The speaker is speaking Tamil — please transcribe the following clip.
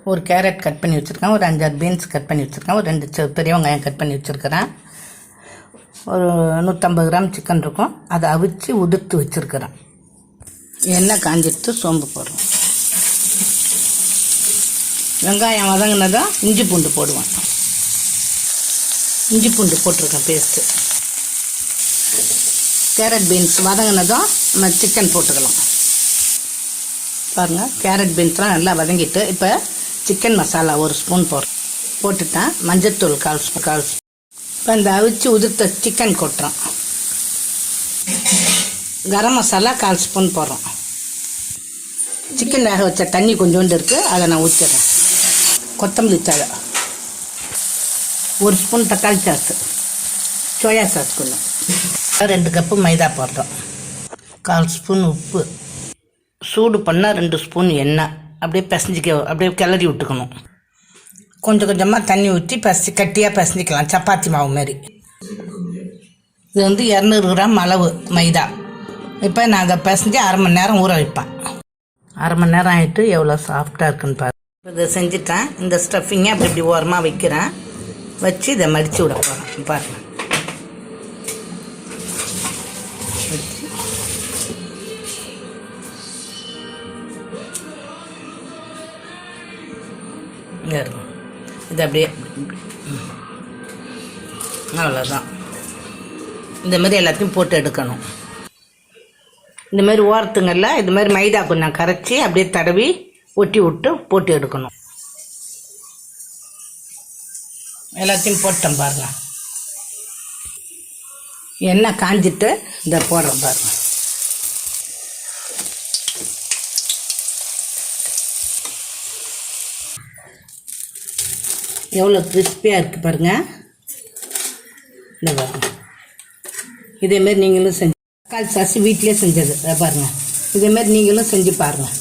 ஒரு கேரட் கட் பண்ணி வச்சுருக்கேன், ஒரு 5-6 பீன்ஸ் கட் பண்ணி வச்சுருக்கேன், ஒரு 2 பெரிய வெங்காயம் கட் பண்ணி வச்சுருக்கிறேன், ஒரு 150 கிராம் சிக்கன் இருக்கும், அதை அவிச்சு உதிர்த்து வச்சுருக்கிறேன். எண்ணெய் காஞ்சிட்டு சோம்பு போடுறோம். வெங்காயம் வதங்கினதான் இஞ்சி பூண்டு போடுவேன். இஞ்சி பூண்டு போட்டிருக்கேன் பேஸ்ட்டு. கேரட் பீன்ஸ் வதங்கினதும் நம்ம சிக்கன் போட்டுக்கலாம். பாருங்கள், கேரட் பீன்ஸ்லாம் நல்லா வதங்கிட்டு இப்போ சிக்கன் மசாலா 1 ஸ்பூன் போட்டுட்டேன். மஞ்சத்தூள் 1/4 ஸ்பூன். இப்போ இந்த அவிச்சு உதிர்த்த சிக்கன் கொட்டுறோம். கரம் மசாலா 1/4 ஸ்பூன் போடுறோம். சிக்கன் வேக வச்ச தண்ணி கொஞ்சோண்டு இருக்குது, அதை நான் ஊற்றிடுறேன். கொத்தமல்லி தழை, 1 ஸ்பூன் தக்காளி சாஸு, சோயா சாஸ் கொஞ்சம், 2 கப்பு மைதா போடுறோம், 1/4 ஸ்பூன் உப்பு, சூடு பண்ணால் 2 ஸ்பூன் எண்ணெய், அப்படியே அப்படியே கிளறி விட்டுக்கணும். கொஞ்சம் கொஞ்சமாக தண்ணி ஊற்றி கட்டியாக பிசைஞ்சிக்கலாம், சப்பாத்தி மாவு மாதிரி. இது 200 கிராம் அளவு மைதா. இப்போ நான் அதை பிசைஞ்சு 1/2 மணி நேரம் ஊற வைப்பேன். 1/2 மணி நேரம் ஆகிட்டு எவ்வளோ சாஃப்டாக இருக்குன்னு பாரு. இப்போ இதை செஞ்சுட்டேன். இந்த ஸ்டஃபிங்கை அப்படி ஓரமாக வைக்கிறேன். வச்சு இதை மடித்து விட போகிறேன். பாருங்கள், இருக்கும். இது அப்படியே அவ்வளோதான். இந்த மாதிரி எல்லாத்தையும் போட்டு எடுக்கணும். இந்த மாதிரி ஓரத்துங்களில் இது மாதிரி மைதா கொஞ்சம் கரைச்சி அப்படியே தடவி ஒட்டி விட்டு போட்டு எடுக்கணும். எல்லாத்தையும் போட்டேன் பாருங்க. எண்ணெய் காஞ்சிட்டு இதை போடுறேன் பாருங்க. எவ்வளோ கிறிஸ்பியாக இருக்குது பாருங்கள். இந்த பாருங்க, இதேமாரி நீங்களும் செஞ்சு தக்காளி சாஸ் வீட்டிலே செஞ்சது பாருங்கள். இதேமாரி நீங்களும் செஞ்சு பாருங்கள்.